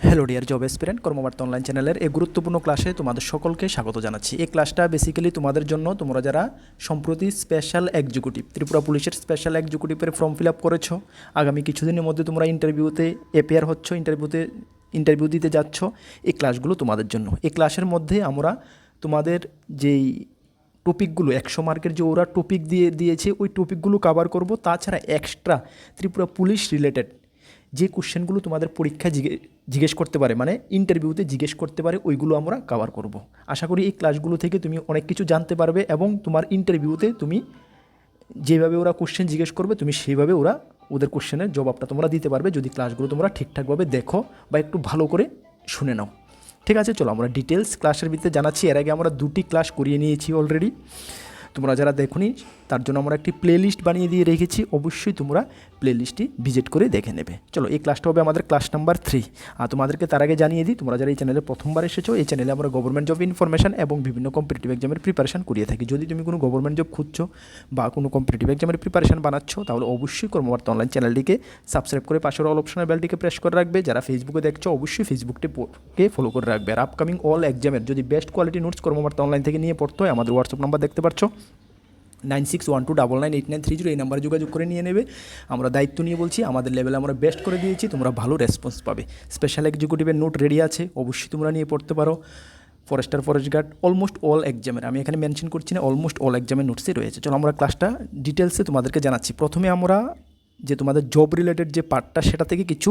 Hello dear job এসপিরেন্ট কর্মবার্তা online চ্যানেলের এই গুরুত্বপূর্ণ ক্লাসে তোমাদের সকলকে স্বাগত জানাচ্ছি। এই ক্লাসটা বেসিক্যালি তোমাদের জন্য, তোমরা যারা সম্প্রতি স্পেশাল এক্সিকিউটিভ ত্রিপুরা পুলিশের স্পেশাল এক্সিকিউটিভের ফর্ম ফিল আপ করেছো, আগামী কিছুদিনের মধ্যে তোমরা ইন্টারভিউতে অ্যাপিয়ার হচ্ছ, ইন্টারভিউ দিতে যাচ্ছ, এই ক্লাসগুলো তোমাদের জন্য। এই ক্লাসের মধ্যে আমরা তোমাদের যেই টপিকগুলো 100 মার্কের যে ওরা টপিক দিয়েছে ওই টপিকগুলো কভার করব। তাছাড়া এক্সট্রা ত্রিপুরা পুলিশ রিলেটেড যে কোশ্চেনগুলো তোমাদের পরীক্ষায় জিজ্ঞেস করতে পারে, মানে ইন্টারভিউতে জিজ্ঞেস করতে পারে, ওইগুলো আমরা কভার করব। আশা করি এই ক্লাসগুলো থেকে তুমি অনেক কিছু জানতে পারবে এবং তোমার ইন্টারভিউতে তুমি যেভাবে ওরা কোশ্চেন জিজ্ঞেস করবে তুমি সেইভাবে ওদের কোশ্চেনের জবাবটা তোমরা দিতে পারবে, যদি ক্লাসগুলো তোমরা ঠিকঠাকভাবে দেখো বা একটু ভালো করে শুনে নাও। ঠিক আছে, চলো আমরা ডিটেলস ক্লাসের ভিতরে জানাচ্ছি। এর আগে আমরা 2টি ক্লাস করিয়ে নিয়েছি অলরেডি। তোমরা যারা দেখোনি তার জন্য আমরা একটি প্লেলিস্ট বানিয়ে দিয়ে রেখেছি, অবশ্যই তোমরা প্লেলিস্টটি ভিজিট করে দেখে নেবে। চলো, এই ক্লাসটা হবে আমাদের ক্লাস নাম্বার 3। আর তোমাদেরকে তার আগে জানিয়ে দিই, তোমরা যারা এই চ্যানেলে প্রথমবার এসেছো, এই চ্যানেলে আমরা গভর্নমেন্ট জব ইনফরমেশন এবং বিভিন্ন কম্পিটিটিভ এক্সামের প্রিপারেশন করিয়ে থাকি। যদি তুমি কোনো গভর্নমেন্ট জব খুঁজছো বা কোনো কম্পিটিটিভ এক্সামের প্রিপারেশন বানাচ্ছ, তাহলে অবশ্যই কর্মবার্তা অনলাইন চ্যানেলটিকে সাবস্ক্রাইব করে পাশের অল অপশনের বেলটিকে প্রেস করে রাখবে। যারা ফেসবুকে দেখছো অবশ্যই ফেসবুকটিকে ফলো করে রাখবে। আর আপকামিং অল এক্সামের যদি বেস্ট কোয়ালিটি নোটস কর্মবার্তা অনলাইন থেকে নিয়ে পড়তে হয়, আমাদের হোয়াটসঅ্যাপ নাম্বার দেখতে পাচ্ছ 9612998930, এই নাম্বারে যোগাযোগ করে নিয়ে নেবে। আমরা দায়িত্ব নিয়ে বলছি, আমাদের লেভেলে আমরা বেস্ট করে দিয়েছি, তোমরা ভালো রেসপন্স পাবে। স্পেশাল এক্সিকিউটিভের নোট রেডি আছে, অবশ্যই তোমরা নিয়ে পড়তে পারো। ফরেস্ট গার্ড অলমোস্ট অল এক্সামের, আমি এখানে মেনশন করছি না, অলমোস্ট অল এক্সামের নোটসই রয়েছে। চলো আমরা ক্লাসটা ডিটেলসে তোমাদেরকে জানাচ্ছি। প্রথমে আমরা যে তোমাদের জব রিলেটেড যে পার্টটা, সেটা থেকে কিছু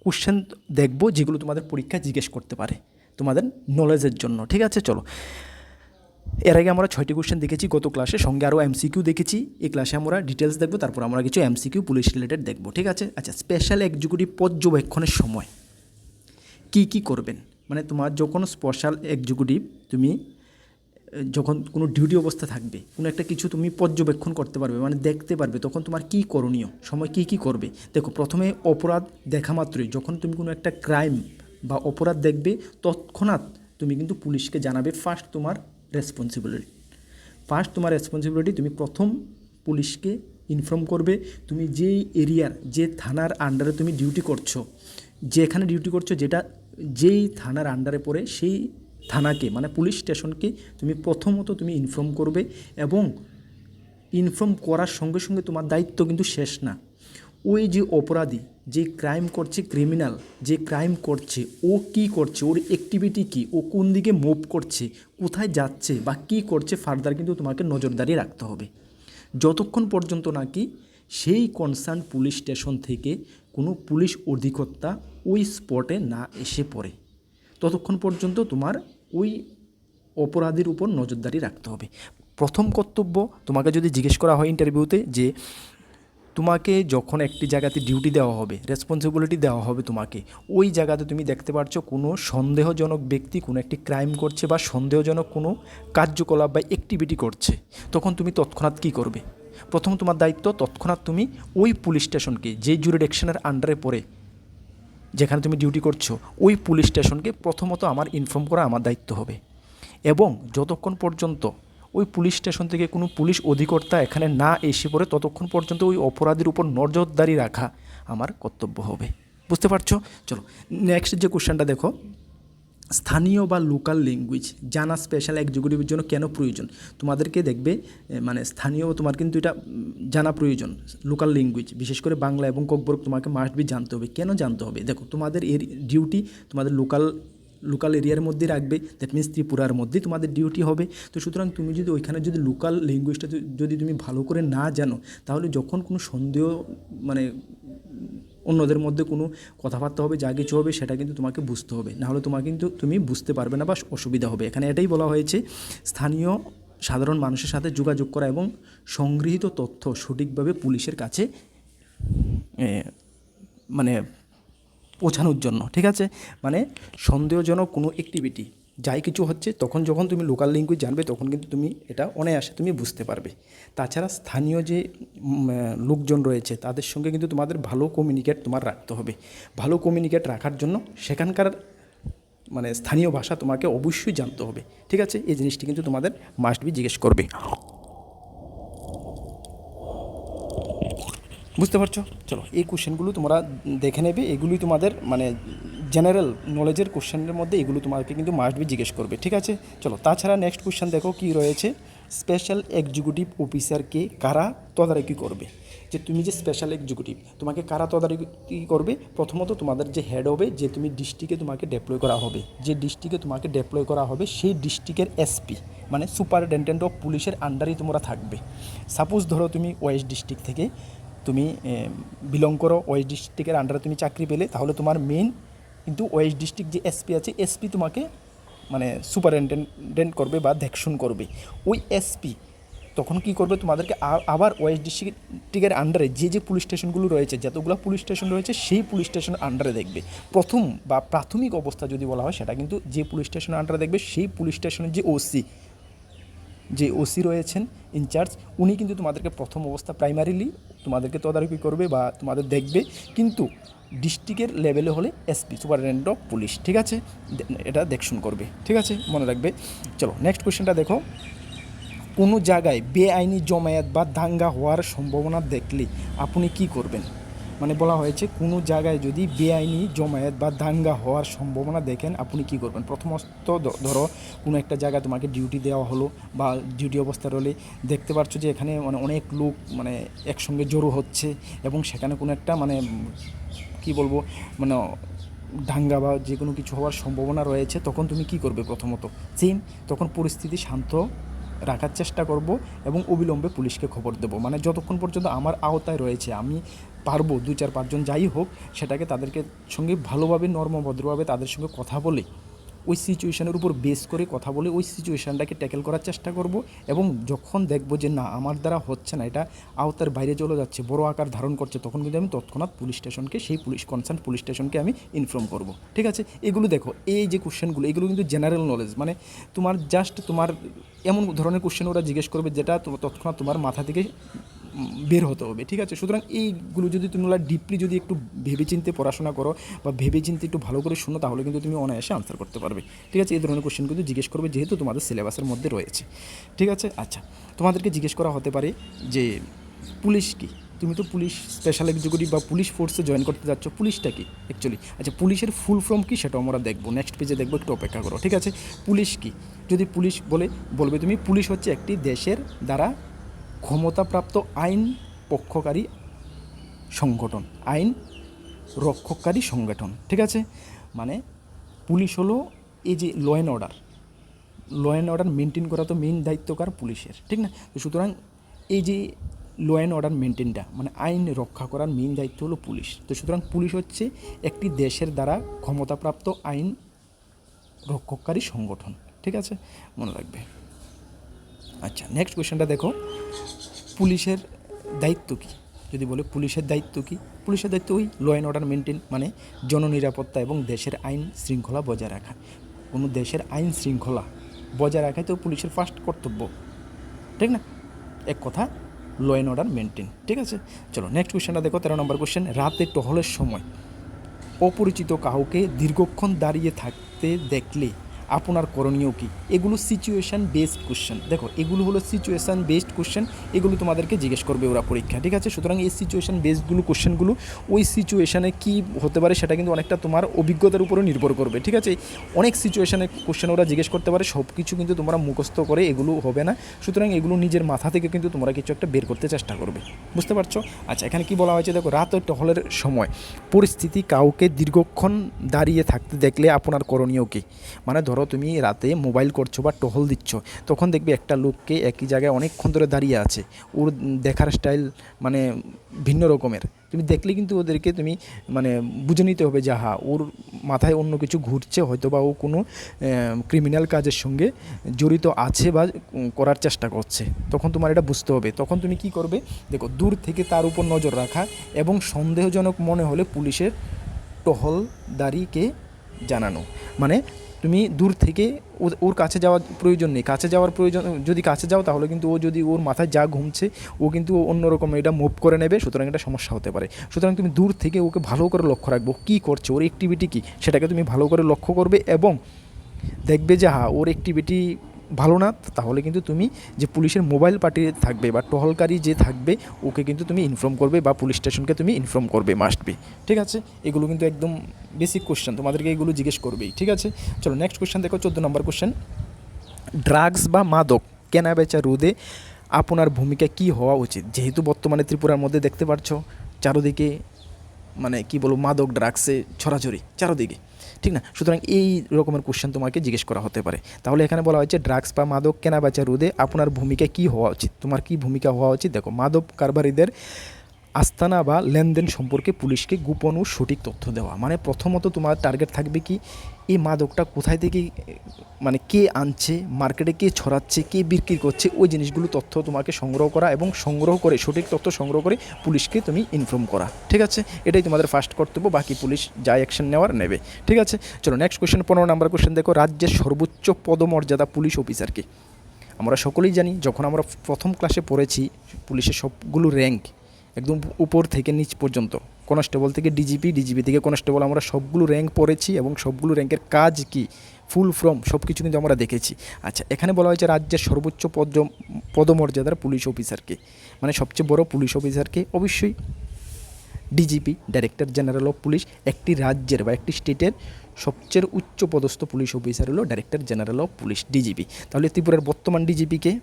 কোশ্চেন দেখব যেগুলো তোমাদের পরীক্ষায় জিজ্ঞেস করতে পারে তোমাদের নলেজের জন্য। ঠিক আছে, চলো। এর আগে আমরা 6টি কোশ্চেন দেখেছি গত ক্লাসে, সঙ্গে আরও এমসিকিউ দেখেছি। এই ক্লাসে আমরা ডিটেলস দেখব, তারপর আমরা কিছু এমসিকিউ পুলিশ রিলেটেড দেখব। ঠিক আছে, আচ্ছা, স্পেশাল এক্সিকিউটিভ পর্যবেক্ষণের সময় কি করবেন, মানে তোমার যখন স্পেশাল এক্সিকিউটিভ তুমি যখন কোনো ডিউটি অবস্থা থাকবে, কোনো একটা কিছু তুমি পর্যবেক্ষণ করতে পারবে, মানে দেখতে পারবে, তখন তোমার কি করণীয়, সময় কি করবে। দেখো, প্রথমে অপরাধ দেখা মাত্রই, যখন তুমি কোনো একটা ক্রাইম বা অপরাধ দেখবে, তৎক্ষণাৎ তুমি কিন্তু পুলিশকে জানাবে। ফার্স্ট তোমার রেসপন্সিবিলিটি তুমি প্রথম পুলিশকে ইনফর্ম করবে। তুমি যেই এরিয়ার, যে থানার আন্ডারে তুমি ডিউটি করছো, যেখানে ডিউটি করছো, যেই থানার আন্ডারে পড়ে, সেই থানাকে মানে পুলিশ স্টেশনকে তুমি প্রথমত তুমি ইনফর্ম করবে। এবং ইনফর্ম করার সঙ্গে সঙ্গে তোমার দায়িত্ব কিন্তু শেষ না। ওই যে অপরাধী, যে ক্রাইম করছে, ক্রিমিনাল যে ক্রাইম করছে, ও কি করছে, ওর অ্যাক্টিভিটি কি, ও কোন দিকে মুভ করছে, কোথায় যাচ্ছে বা কি করছে, ফার্দার কিন্তু তোমাকে নজরদারি রাখতে হবে। যতক্ষণ পর্যন্ত নাকি সেই কনসার্ন পুলিশ স্টেশন থেকে কোনো পুলিশ অধিকর্তা ওই স্পটে না এসে পড়ে, ততক্ষণ পর্যন্ত তোমার ওই অপরাধীর উপর নজরদারি রাখতে হবে। প্রথম কর্তব্য, তোমাকে যদি জিজ্ঞেস করা হয় ইন্টারভিউতে যে তোমাকে যখন একটি জায়গাতে ডিউটি দেওয়া হবে, রেসপন্সিবিলিটি দেওয়া হবে তোমাকে, ওই জায়গাতে তুমি দেখতে পাচ্ছ কোনো সন্দেহজনক ব্যক্তি কোনো একটি ক্রাইম করছে বা সন্দেহজনক কোনো কার্যকলাপ বা অ্যাক্টিভিটি করছে, তখন তুমি তৎক্ষণাৎ কী করবে? প্রথম তোমার দায়িত্ব, তৎক্ষণাৎ তুমি ওই পুলিশ স্টেশনকে, যে জুরিডিকশনের আন্ডারে পড়ে যেখানে তুমি ডিউটি করছো, ওই পুলিশ স্টেশনকে প্রথমত আমার ইনফর্ম করা আমার দায়িত্ব হবে। এবং যতক্ষণ পর্যন্ত ওই পুলিশ স্টেশন থেকে কোনো পুলিশ অধিকর্তা এখানে না এসে পড়ে, ততক্ষণ পর্যন্ত ওই অপরাধীর উপর নজরদারি রাখা আমার কর্তব্য হবে। বুঝতে পারছো? চলো নেক্সট যে কোশ্চেনটা দেখো, স্থানীয় বা লোকাল ল্যাঙ্গুয়েজ জানা স্পেশাল এক্সিকিউটিভের জন্য কেন প্রয়োজন? তোমাদেরকে দেখবে মানে স্থানীয় তোমার কিন্তু এটা জানা প্রয়োজন। লোকাল ল্যাঙ্গুয়েজ বিশেষ করে বাংলা এবং ককবরক তোমাকে মাস্ট বি জানতে হবে। কেন জানতে হবে? দেখো, তোমাদের এর ডিউটি তোমাদের লোকাল এরিয়ার মধ্যে রাখবে, দ্যাট মিনস ত্রিপুরার মধ্যেই তোমাদের ডিউটি হবে। তো সুতরাং তুমি যদি ওইখানে যদি লোকাল ল্যাঙ্গুয়েজটা যদি তুমি ভালো করে না জানো, তাহলে যখন কোনো সন্দেহ মানে অন্যদের মধ্যে কোনো কথাবার্তা হবে, যা কিছু হবে, সেটা কিন্তু তোমাকে বুঝতে হবে, নাহলে তোমাকে কিন্তু তুমি বুঝতে পারবে না বা অসুবিধা হবে। এখানে এটাই বলা হয়েছে, স্থানীয় সাধারণ মানুষের সাথে যোগাযোগ করা এবং সংগৃহীত তথ্য সঠিকভাবে পুলিশের কাছে মানে পৌঁছানোর জন্য। ঠিক আছে, মানে সন্দেহজনক কোনো অ্যাক্টিভিটি যাই কিছু হচ্ছে, তখন যখন তুমি লোকাল ল্যাঙ্গুয়েজ জানবে, তখন কিন্তু তুমি এটা অনায়াসে তুমি বুঝতে পারবে। তাছাড়া স্থানীয় যে লোকজন রয়েছে তাদের সঙ্গে কিন্তু তোমাদের ভালো কমিউনিকেট তোমার রাখতে হবে। ভালো কমিউনিকেট রাখার জন্য সেখানকার মানে স্থানীয় ভাষা তোমাকে অবশ্যই জানতে হবে। ঠিক আছে, এই জিনিসটি কিন্তু তোমাদের মাস্ট বি জিজ্ঞেস করবে। বুঝতে পারছো? চলো এই কোশ্চেনগুলো তোমরা দেখে নেবে, এগুলোই তোমাদের মানে জেনারেল নলেজের কোশ্চেনের মধ্যে এগুলো তোমাকে কিন্তু মাস্ট বি জিজ্ঞেস করবে, ঠিক আছে। চলো তাছাড়া নেক্সট কোশ্চেন দেখো কি রয়েছে, স্পেশাল এক্সিকিউটিভ অফিসারকে কারা তদারকি করবে। যে তুমি যে স্পেশাল এক্সিকিউটিভ, তোমাকে কারা তদারকি করবে? প্রথমত তোমাদের যে হেড হবে, যে তুমি ডিস্ট্রিক্টে তোমাকে ডেপ্লয় করা হবে, যে ডিস্ট্রিক্টে তোমাকে ডেপ্লয় করা হবে সেই ডিস্ট্রিক্টের এসপি মানে সুপারিনটেন্ডেন্ট অফ পুলিশের আন্ডারেই তোমরা থাকবে। সাপোজ ধরো তুমি ওয়েস্ট ডিস্ট্রিক্ট থেকে তুমি বিলং করো, ওয়েস্ট ডিস্ট্রিক্টের আন্ডারে তুমি চাকরি পেলে, তাহলে তোমার মেইন কিন্তু ওয়েস্ট ডিস্ট্রিক্ট যে এসপি আছে, এসপি তোমাকে মানে সুপারিনটেন্ডেন্ট করবে বা দেখশন করবে। ওই এসপি তখন কি করবে, তোমাদেরকে আবার ওয়েস্ট ডিস্ট্রিক্টের আন্ডারে যে পুলিশ স্টেশনগুলো রয়েছে, যতগুলো পুলিশ স্টেশন রয়েছে সেই পুলিশ স্টেশনের আন্ডারে দেখবে। প্রথম বা প্রাথমিক অবস্থা যদি বলা হয়, সেটা কিন্তু যে পুলিশ স্টেশনের আন্ডারে দেখবে সেই পুলিশ স্টেশনের যে ওসি রয়েছেন ইনচার্জ, উনি কিন্তু তোমাদেরকে প্রথম অবস্থা প্রাইমারিলি তোমাদেরকে তদারকি করবে বা তোমাদের দেখবে। কিন্তু ডিস্ট্রিক্টের লেভেলে হলে এসপি সুপারিনটেন্ডেন্ট অফ পুলিশ, ঠিক আছে, এটা দেখশন করবে, ঠিক আছে, মনে রাখবে। চলো নেক্সট কোয়েশ্চেনটা দেখো, কোনো জায়গায় বেআইনি জমায়েত বা দাঙ্গা হওয়ার সম্ভাবনা দেখলে আপনি কি করবেন? মানে বলা হয়েছে কোনো জায়গায় যদি বেআইনি জমায়েত বা দাঙ্গা হওয়ার সম্ভাবনা দেখেন আপনি কি করবেন। প্রথমত ধরো কোনো একটা জায়গায় তোমাকে ডিউটি দেওয়া হলো বা ডিউটি অবস্থায় রলে দেখতে পাচ্ছ যে এখানে মানে অনেক লোক মানে একসঙ্গে জড়ো হচ্ছে এবং সেখানে কোনো একটা মানে কি বলবো মানে দাঙ্গা বা যে কোনো কিছু হওয়ার সম্ভাবনা রয়েছে, তখন তুমি কি করবে? প্রথমত তখন পরিস্থিতি শান্ত রাখার চেষ্টা করব এবং অবিলম্বে পুলিশকে খবর দেব। মানে যতক্ষণ পর্যন্ত আমার আওতায় রয়েছে আমি পারবো 2-4-5 জন যাই হোক সেটাকে তাদেরকে সঙ্গে ভালোভাবে নর্মভদ্রভাবে তাদের সঙ্গে কথা বলে ওই সিচুয়েশানের উপর বেস করে কথা বলে ওই সিচুয়েশানটাকে ট্যাকেল করার চেষ্টা করব। এবং যখন দেখব যে না আমার দ্বারা হচ্ছে না, এটা আওতার বাইরে চলে যাচ্ছে, বড় আকার ধারণ করছে, তখন কিন্তু আমি তৎক্ষণাৎ পুলিশ স্টেশনকে সেই কনসার্ন পুলিশ স্টেশনকে আমি ইনফর্ম করব, ঠিক আছে। এগুলো দেখো, এই যে কোশ্চেনগুলো এগুলো কিন্তু জেনারেল নলেজ, মানে তোমার জাস্ট তোমার এমন ধরনের কোশ্চেন ওরা জিজ্ঞেস করবে যেটা তৎক্ষণাৎ তোমার মাথা থেকে বের হতে হবে, ঠিক আছে। সুতরাং এইগুলো যদি তোমরা ডিপলি যদি একটু ভেবেচিন্তে পড়াশোনা করো বা ভেবেচিন্তে একটু ভালো করে শুনো, তাহলে কিন্তু তুমি অনায়াসে আনসার করতে পারবে, ঠিক আছে। এই ধরনের কোশ্চেন কিন্তু জিজ্ঞেস করবে যেহেতু তোমাদের সিলেবাসের মধ্যে রয়েছে, ঠিক আছে। আচ্ছা, তোমাদেরকে জিজ্ঞেস করা হতে পারে যে পুলিশ কি, তুমি তো পুলিশ স্পেশাল এক্সিকিউটিভ বা পুলিশ ফোর্সে জয়েন করতে যাচ্ছ, পুলিশটা কি অ্যাকচুয়ালি? আচ্ছা, পুলিশের ফুল ফর্ম কী সেটাও আমরা দেখবো, নেক্সট পেজে দেখবো, একটু অপেক্ষা করো, ঠিক আছে। পুলিশ কি, যদি পুলিশ বলবে তুমি পুলিশ হচ্ছে একটি দেশের দ্বারা ক্ষমতাপ্রাপ্ত আইন পক্ষকারী সংগঠন, আইন রক্ষককারী সংগঠন, ঠিক আছে। মানে পুলিশ হলো এই যে ল অ্যান্ড অর্ডার মেনটেন করা তো মেইন দায়িত্বকার পুলিশের, ঠিক না? তো সুতরাং এই যে ল অ্যান্ড অর্ডার মেনটেনটা মানে আইন রক্ষা করার মেইন দায়িত্ব হলো পুলিশ। তো সুতরাং পুলিশ হচ্ছে একটি দেশের দ্বারা ক্ষমতাপ্রাপ্ত আইন রক্ষককারী সংগঠন, ঠিক আছে, মনে রাখবে। আচ্ছা, নেক্সট কোয়েশ্চেনটা দেখো, পুলিশের দায়িত্ব কী? যদি বলে পুলিশের দায়িত্ব কী, পুলিশের দায়িত্ব ওই ল অ্যান্ড অর্ডার মেনটেন, মানে জননিরাপত্তা এবং দেশের আইন শৃঙ্খলা বজায় রাখা। কোনো দেশের আইন শৃঙ্খলা বজায় রাখাই তো পুলিশের ফার্স্ট কর্তব্য, ঠিক না? এক কথা ল অ্যান্ড অর্ডার মেনটেন, ঠিক আছে। চলো নেক্সট কোয়েশ্চেনটা দেখো, 13 নম্বর কোয়েশ্চেন, রাতে টহলের সময় অপরিচিত কাউকে দীর্ঘক্ষণ দাঁড়িয়ে থাকতে দেখলে আপনার করণীয় কী? এগুলো সিচুয়েশান বেসড কোশ্চেন, দেখো এগুলো হলো সিচুয়েশান বেসড কোশ্চেন, এগুলো তোমাদেরকে জিজ্ঞেস করবে ওরা পরীক্ষা, ঠিক আছে। সুতরাং এই সিচুয়েশান বেসডগুলো কোশ্চেনগুলো ওই সিচুয়েশানে কী হতে পারে সেটা কিন্তু অনেকটা তোমার অভিজ্ঞতার উপরে নির্ভর করবে, ঠিক আছে। অনেক সিচুয়েশানে কোশ্চেন ওরা জিজ্ঞেস করতে পারে, সব কিছু কিন্তু তোমরা মুখস্থ করে এগুলো হবে না। সুতরাং এগুলো নিজের মাথা থেকে কিন্তু তোমরা কিছু একটা বের করতে চেষ্টা করবে, বুঝতে পারছো? আচ্ছা, এখানে কি বলা হয়েছে দেখো, রাত ও টহলের সময় পরিস্থিতি কাউকে দীর্ঘক্ষণ দাঁড়িয়ে থাকতে দেখলে আপনার করণীয় কী? মানে ধরো তুমি রাতে মোবাইল করছো বা টহল দিচ্ছ, তখন দেখবে একটা লোককে একই জায়গায় অনেকক্ষণ ধরে দাঁড়িয়ে আছে, ওর দেখার স্টাইল মানে ভিন্ন রকমের, তুমি দেখলে কিন্তু ওদেরকে তুমি মানে বুঝে নিতে হবে যে হ্যাঁ ওর মাথায় অন্য কিছু ঘুরছে, হয়তো বা ও কোনো ক্রিমিনাল কাজের সঙ্গে জড়িত আছে বা করার চেষ্টা করছে, তখন তোমার এটা বুঝতে হবে। তখন তুমি কি করবে দেখো, দূর থেকে তার উপর নজর রাখা এবং সন্দেহজনক মনে হলে পুলিশের টহলদারিকে জানানো। মানে তুমি দূর থেকে ওর কাছে যাওয়ার প্রয়োজন নেই, কাছে যাওয়ার প্রয়োজন, যদি কাছে যাও তাহলে কিন্তু ও যদি ওর মাথায় যা ঘুমছে ও কিন্তু অন্যরকম এটা মুভ করে নেবে, সুতরাং এটা সমস্যা হতে পারে। সুতরাং তুমি দূর থেকে ওকে ভালো করে লক্ষ্য রাখবো, কী করছে, ওর অ্যাক্টিভিটি কী সেটাকে তুমি ভালো করে লক্ষ্য করবে এবং দেখবে যে হ্যাঁ ওর অ্যাক্টিভিটি ভালো না, তাহলে কিন্তু তুমি যে পুলিশের মোবাইল পার্টি থাকবে বা টহলকারী যে থাকবে ওকে কিন্তু তুমি ইনফর্ম করবে বা পুলিশ স্টেশনকে তুমি ইনফর্ম করবে, মাস্ট বি। ঠিক আছে, এগুলো কিন্তু একদম বেসিক কোশ্চেন, তোমাদেরকে এগুলো জিজ্ঞেস করবেই। ঠিক আছে, চলো নেক্সট কোশ্চেন দেখো, 14 নম্বর কোশ্চেন। ড্রাগস বা মাদক কেনা বেচা রোধে আপনার ভূমিকা কি হওয়া উচিত? যেহেতু বর্তমানে ত্রিপুরার মধ্যে দেখতে পাচ্ছ চারোদিকে মানে কি বলবো, মাদক ড্রাগসে ছড়াছড়ি চারোদিকে, ঠিক না? সুতরাং এই রকমের কোশ্চেন তোমাকে জিজ্ঞেস করা হতে পারে। তাহলে এখানে বলা হয়েছে ড্রাগস বা মাদক কেনা বেচা রোধে আপনার ভূমিকা কি হওয়া উচিত, তোমার কি ভূমিকা হওয়া উচিত? দেখো, মাদক কারবারিদের আস্তানা বা লেনদেন সম্পর্কে পুলিশকে গোপন ও সঠিক তথ্য দেওয়া। মানে প্রথমত তোমার টার্গেট থাকবে কি, এই মাদকটা কোথায় থেকে মানে কে আনছে, মার্কেটে কে ছড়াচ্ছে, কে বিক্রি করছে, ওই জিনিসগুলো তথ্য তোমাকে সংগ্রহ করা এবং সংগ্রহ করে সঠিক তথ্য সংগ্রহ করে পুলিশকে তুমি ইনফর্ম করা। ঠিক আছে, এটাই তোমাদের ফার্স্ট কর্তব্য, বাকি পুলিশ যা অ্যাকশন নেওয়ার নেবে। ঠিক আছে, চলো নেক্সট কোশ্চেন, 15 নম্বর কোশ্চেন দেখো। রাজ্যের সর্বোচ্চ পদমর্যাদা পুলিশ অফিসারকে। আমরা সকলেই জানি, যখন আমরা প্রথম ক্লাসে পড়েছি পুলিশের সবগুলো র্যাঙ্ক একদম উপর থেকে নিচ পর্যন্ত, কনস্টেবল থেকে ডিজিপি, ডিজিপি থেকে কনস্টেবল, আমরা সবগুলো র্যাঙ্ক পড়েছি এবং সবগুলো র্যাঙ্কের কাজ কি, ফুল ফর্ম সব কিছু কিন্তু আমরা দেখেছি। আচ্ছা, এখানে বলা হয়েছে রাজ্যের সর্বোচ্চ পদমর্যাদার পুলিশ অফিসারকে, মানে সবচেয়ে বড় পুলিশ অফিসারকে, অবশ্যই DGP, director general of police. একটি রাজ্যের বা একটি স্টেটের সবচেয়ে উচ্চ পদস্থ পুলিশ অফিসার হলো director general of police, DGP. তাহলে ত্রিপুরার বর্তমান ডিজিপিকে,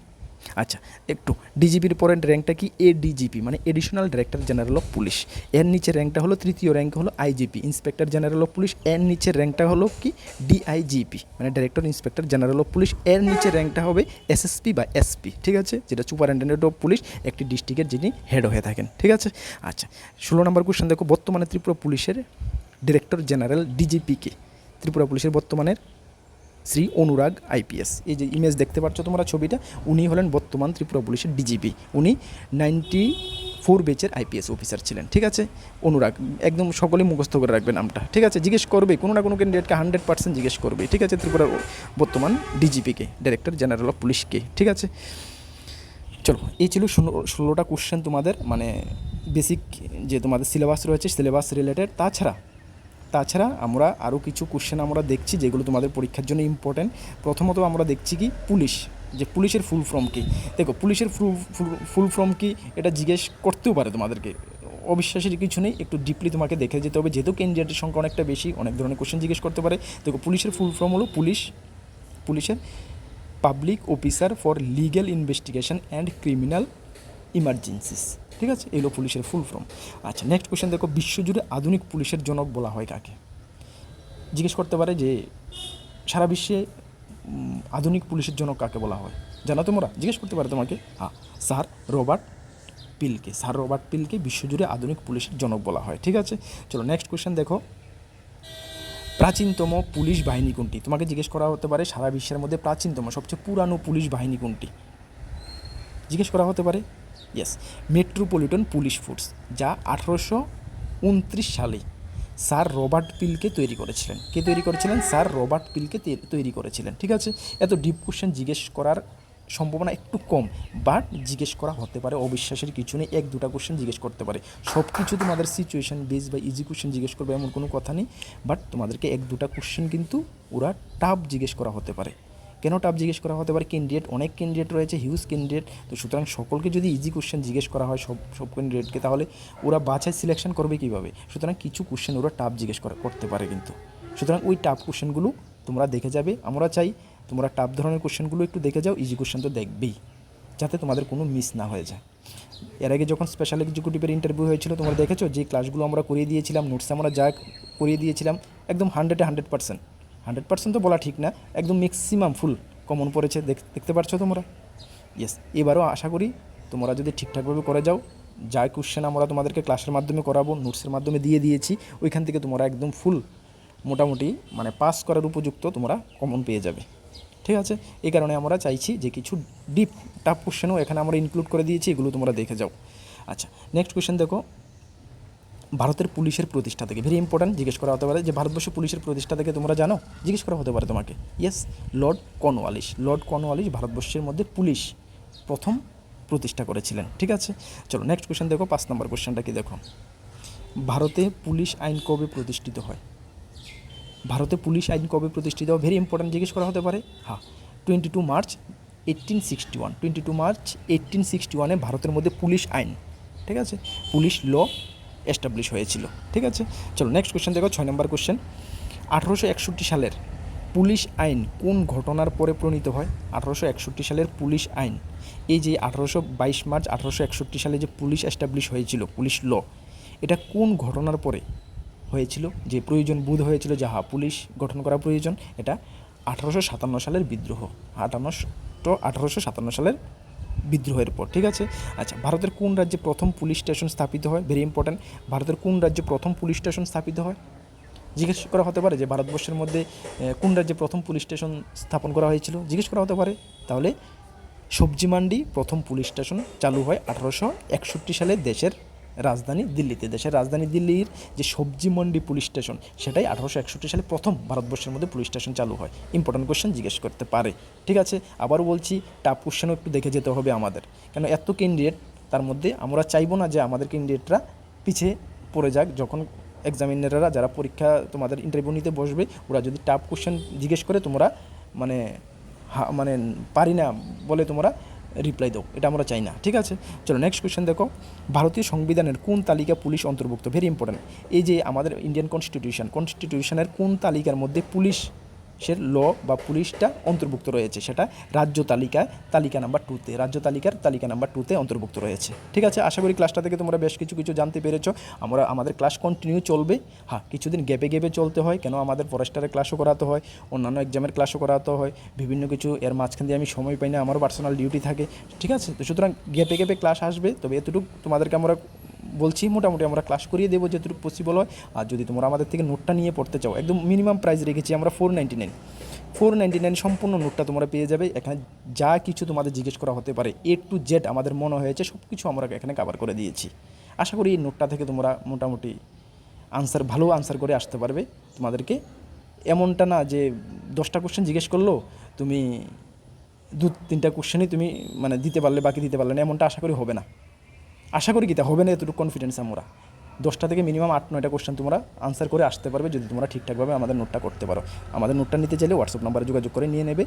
আচ্ছা একটু ডিজিপির পরের র্যাঙ্কটা কি, এডিজিপি মানে additional director general of police. এর নিচের র্যাঙ্কটা হলো, তৃতীয় র্যাঙ্ক হলো IGP, inspector general of police. এর নিচের র্যাঙ্কটা হলো কি, ডিআইজিপি মানে director inspector general of police. এর নিচের র্যাঙ্কটা হবে এসএসপি বা এসপি, ঠিক আছে, যেটা সুপারিনটেন্ডেন্ট অফ পুলিশ, একটি ডিস্ট্রিক্টের যিনি হেড হয়ে থাকেন। ঠিক আছে, আচ্ছা 16 নম্বর কোশ্চেন দেখো। বর্তমানে ত্রিপুরা পুলিশের ডিরেক্টর জেনারেল ডিজিপিকে, ত্রিপুরা পুলিশের বর্তমানের শ্রী অনুরাগ আইপিএস, এই যে ইমেজ দেখতে পাচ্ছ তোমরা ছবিটা, উনি হলেন বর্তমান ত্রিপুরা পুলিশের ডিজিপি। উনি 94 ব্যাচের আইপিএস অফিসার ছিলেন। ঠিক আছে, অনুরাগ, একদম সকলেই মুখস্থ করে রাখবে নামটা। ঠিক আছে, জিজ্ঞেস করবে কোনো না কোনো ক্যান্ডিডেটকে 100% জিজ্ঞেস করবে। ঠিক আছে, ত্রিপুরার বর্তমান ডিজিপিকে, ডাইরেক্টর জেনারেল অফ পুলিশকে। ঠিক আছে, চলো এই ছিল 16টা কোশ্চেন তোমাদের, মানে বেসিক যে তোমাদের সিলেবাস রয়েছে সিলেবাস রিলেটেড। তাছাড়া আমরা আরও কিছু কোশ্চেন আমরা দেখছি যেগুলো তোমাদের পরীক্ষার জন্য ইম্পর্টেন্ট। প্রথমত আমরা দেখছি কি, পুলিশ, যে পুলিশের ফুল ফর্ম কী। দেখো, পুলিশের ফুল ফর্ম কী এটা জিজ্ঞেস করতেও পারে তোমাদেরকে, অবিশ্বাসের কিছু নেই, একটু ডিপলি তোমাকে দেখে যেতে হবে, যেহেতু ক্যান্ডিডেটের সংখ্যা অনেকটা বেশি, অনেক ধরনের কোশ্চেন জিজ্ঞেস করতে পারে। দেখো, পুলিশের ফুল ফর্ম হলো পুলিশের public officer for legal investigation and criminal emergencies. ঠিক আছে, এগুলো পুলিশের ফুল ফর্ম। আচ্ছা, নেক্সট কোশ্চেন দেখো। বিশ্বজুড়ে আধুনিক পুলিশের জনক বলা হয় কাকে? জিজ্ঞেস করতে পারে যে সারা বিশ্বে আধুনিক পুলিশের জনক কাকে বলা হয়, জানো তোমরা? জিজ্ঞেস করতে পারে তোমাকে। হ্যাঁ, স্যার রবার্ট পিলকে বিশ্বজুড়ে আধুনিক পুলিশের জনক বলা হয়। ঠিক আছে, চলো নেক্সট কোশ্চেন দেখো। প্রাচীনতম পুলিশ বাহিনী কোনটি? তোমাকে জিজ্ঞেস করা হতে পারে সারা বিশ্বের মধ্যে প্রাচীনতম সবচেয়ে পুরানো পুলিশ বাহিনী কোনটি, জিজ্ঞেস করা হতে পারে। ইয়েস, মেট্রোপলিটন পুলিশ ফোর্স, যা 1829 সালে স্যার রবার্ট পিলকে তৈরি করেছিলেন। কে তৈরি করেছিলেন? স্যার রবার্ট পিলকে তৈরি করেছিলেন। ঠিক আছে, এত ডিপ কোশ্চেন জিজ্ঞেস করার সম্ভাবনা একটু কম, বাট জিজ্ঞেস করা হতে পারে, অবিশ্বাসের কিছু নেই, 1-2টা কোশ্চেন জিজ্ঞেস করতে পারে। সব কিছু তোমাদের সিচুয়েশন বেস বা ইজি কোশ্চেন জিজ্ঞেস করবে এমন কোনো কথা নেই, বাট তোমাদেরকে 1-2টা কোশ্চেন কিন্তু ওরা টাফ জিজ্ঞেস করা হতে পারে। কেন টাফ জিজ্ঞেস করা হতে পারে? ক্যান্ডিডেট, অনেক ক্যান্ডিডেট রয়েছে, হিউজ ক্যান্ডিডেট, তো সুতরাং সকলকে যদি ইজি কোশ্চেন জিজ্ঞেস করা হয় সব ক্যান্ডিডেটকে, তাহলে ওরা বাছাই সিলেকশন করবে কীভাবে? সুতরাং কিছু কোশ্চেন ওরা টাফ জিজ্ঞেস করতে পারে কিন্তু। সুতরাং ওই টাফ কোশ্চেনগুলো তোমরা দেখে যাবে। আমরা চাই তোমরা টাফ ধরনের কোশ্চেনগুলো একটু দেখে যাও, ইজি কোশ্চেন তো দেখবেই, যাতে তোমাদের কোনো মিস না হয়ে যায়। এর আগে যখন স্পেশাল এক্সিকিউটিভের ইন্টারভিউ হয়েছিল, তোমরা দেখেছো যে ক্লাসগুলো আমরা করিয়ে দিয়েছিলাম, নোটস আমরা যা করিয়ে দিয়েছিলাম, একদম 100% তো বলা ঠিক না, একদম ম্যাক্সিমাম ফুল কমন পড়েছে, দেখতে পারছো তোমরা। ইয়েস, এবারও আশা করি তোমরা যদি ঠিকঠাকভাবে করে যাও, যা কোশ্চেন আমরা তোমাদেরকে ক্লাসের মাধ্যমে করাবো, নোটসের মাধ্যমে দিয়ে দিয়েছি, ওইখান থেকে তোমরা একদম ফুল মোটামুটি মানে পাস করার উপযুক্ত তোমরা কমন পেয়ে যাবে। ঠিক আছে, এই কারণে আমরা চাইছি যে কিছু ডিপ টাফ কোশ্চেনও এখানে আমরা ইনক্লুড করে দিয়েছি, এগুলো তোমরা দেখে যাও। আচ্ছা, নেক্সট কোশ্চেন দেখো। ভারতের পুলিশের প্রতিষ্ঠা থেকে, ভেরি ইম্পর্ট্যান্ট, জিজ্ঞেস করা হতে পারে যে ভারতবর্ষের পুলিশের প্রতিষ্ঠা থেকে তোমরা জানো, জিজ্ঞেস করা হতে পারে তোমাকে। ইয়েস, লর্ড কর্নওয়ালিস ভারতবর্ষের মধ্যে পুলিশ প্রথম প্রতিষ্ঠা করেছিলেন। ঠিক আছে, চলো নেক্সট কোশ্চেন দেখো। 5 নম্বর কোশ্চেনটা কি দেখো। ভারতে পুলিশ আইন কবে প্রতিষ্ঠিত হয়? ভেরি ইম্পর্ট্যান্ট, জিজ্ঞেস করা হতে পারে। হ্যাঁ, মার্চ 1861 ভারতের মধ্যে পুলিশ আইন, ঠিক আছে, পুলিশ ল এস্টাবলিশ হয়েছিল। ঠিক আছে, চলো নেক্সট কোশ্চেন দেখো, 6 নম্বর কোশ্চেন। 1861 সালের পুলিশ আইন কোন ঘটনার পরে প্রণীত হয়? 1861 সালের পুলিশ আইন, এই যে 22 মার্চ 1861 সালে যে পুলিশ এস্টাবলিশ হয়েছিল, পুলিশ ল, এটা কোন ঘটনার পরে হয়েছিল, যে প্রয়োজন বোধ হয়েছিল যে হ্যাঁ পুলিশ গঠন করা প্রয়োজন? এটা 1857 সালের বিদ্রোহ, 1857 সালের বিদ্রোহের পর। ঠিক আছে, আচ্ছা, ভারতের কোন রাজ্যে প্রথম পুলিশ স্টেশন স্থাপিত হয়? ভেরি ইম্পর্ট্যান্ট, ভারতের কোন রাজ্যে প্রথম পুলিশ স্টেশন স্থাপিত হয়? জিজ্ঞেস করা হতে পারে যে ভারতবর্ষের মধ্যে কোন রাজ্যে প্রথম পুলিশ স্টেশন স্থাপন করা হয়েছিল, জিজ্ঞেস করা হতে পারে। তাহলে সবজি মান্ডি প্রথম পুলিশ স্টেশন চালু হয় 1861 সালে দেশের রাজধানী দিল্লিতে। দেশের রাজধানী দিল্লির যে সবজি মান্ডি পুলিশ স্টেশন, সেটাই 1861 সালে প্রথম ভারতবর্ষের মধ্যে পুলিশ স্টেশন চালু হয়। ইম্পর্টেন্ট কোশ্চেন জিজ্ঞেস করতে পারে। ঠিক আছে, আবারও বলছি, টাফ কোশ্চেনও একটু দেখে যেতে হবে আমাদের, কেন এত ক্যান্ডিডেট, তার মধ্যে আমরা চাইবো না যে আমাদের ক্যান্ডিডেটরা পিছিয়ে পড়ে যাক। যখন এক্সামিনাররা যারা পরীক্ষা তোমাদের ইন্টারভিউ নিতে বসবে, ওরা যদি টাফ কোশ্চেন জিজ্ঞেস করে তোমরা মানে পারি না বলে তোমরা রিপ্লাই দাও, এটা আমরা চাই না। ঠিক আছে, চলো নেক্সট কোশ্চেন দেখো, ভারতীয় সংবিধানের কোন তালিকা পুলিশ অন্তর্ভুক্ত? ভেরি ইম্পর্ট্যান্ট, এই যে আমাদের ইন্ডিয়ান কনস্টিটিউশনের কোন তালিকার মধ্যে পুলিশের ল বা পুলিশটা অন্তর্ভুক্ত রয়েছে? সেটা রাজ্য তালিকা নাম্বার 2-তে, রাজ্য তালিকা নাম্বার 2-তে অন্তর্ভুক্ত রয়েছে। ঠিক আছে, আশা করি ক্লাসটা থেকে তোমরা বেশ কিছু জানতে পেরেছো। আমাদের ক্লাস কন্টিনিউ চলবে, হ্যাঁ কিছুদিন গ্যাপে চলতে হয়, কেন আমাদের ফরেস্টারের ক্লাসও করাতে হয়, অন্যান্য এক্সামের ক্লাসও করাতে হয়, বিভিন্ন কিছু, এর মাঝখান দিয়ে আমি সময় পাই না, আমারও পার্সোনাল ডিউটি থাকে। ঠিক আছে, তো সুতরাং গ্যাপে ক্লাস আসবে, তবে এতটুকু তোমাদেরকে আমরা বলছি, মোটামুটি আমরা ক্লাস করিয়ে দেবো যতটুকু পসিবল হয়। আর যদি তোমরা আমাদের থেকে নোটটা নিয়ে পড়তে চাও, একদম মিনিমাম প্রাইস রেখেছি আমরা 499 সম্পূর্ণ নোটটা তোমরা পেয়ে যাবে। এখানে যা কিছু তোমাদের জিজ্ঞেস করা হতে পারে A to Z আমাদের মনে হয়েছে সব কিছু আমরা এখানে কভার করে দিয়েছি। আশা করি এই নোটটা থেকে তোমরা মোটামুটি ভালো আনসার করে আসতে পারবে। তোমাদেরকে এমনটা না যে 10টা কোশ্চেন জিজ্ঞেস করলো, তুমি 2-3টা কোশ্চেনই তুমি দিতে পারলে, বাকি দিতে পারলে না, এমনটা আশা করি হবে না। আশা করি হবে না, এতটুকু কনফিডেন্স আমরা। 10টা থেকে মিনিমাম 8-9টা কোশ্চেন তোমরা আনসার করে আসতে পারবে যদি তোমরা ঠিকঠাকভাবে আমাদের নোটটা করতে পারো। আমাদের নোটটা নিতে চাইলে হোয়াটসঅ্যাপ নাম্বারে যোগাযোগ করে নিয়ে নেবে।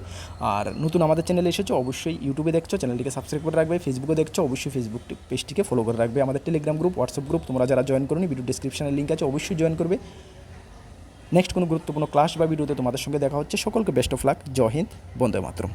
আর নতুন আমাদের চ্যানেলে এসেছো, অবশ্যই ইউটিউবে দেখছো, চ্যানেলটিকে সাবস্ক্রাইব করে রাখবে। ফেসবুকে দেখছো, অবশ্যই ফেসবুক পেজটিকে ফলো করে রাখবে। আমাদের টেলিগ্রাম গ্রুপ, হোয়াটসঅ্যাপ গ্রুপ তোমরা যারা জয়েন করোনি, ভিডিও ডিসক্রিপশনে লিঙ্ক আছে, অবশ্যই জয়েন করবে। নেক্সট কোনো গুরুত্বপূর্ণ ক্লাস বা ভিডিওতে তোমাদের সঙ্গে দেখা হচ্ছে। সকলকে বেস্ট অফ লাক, জয় হিন্দ, বন্দে মাতরম।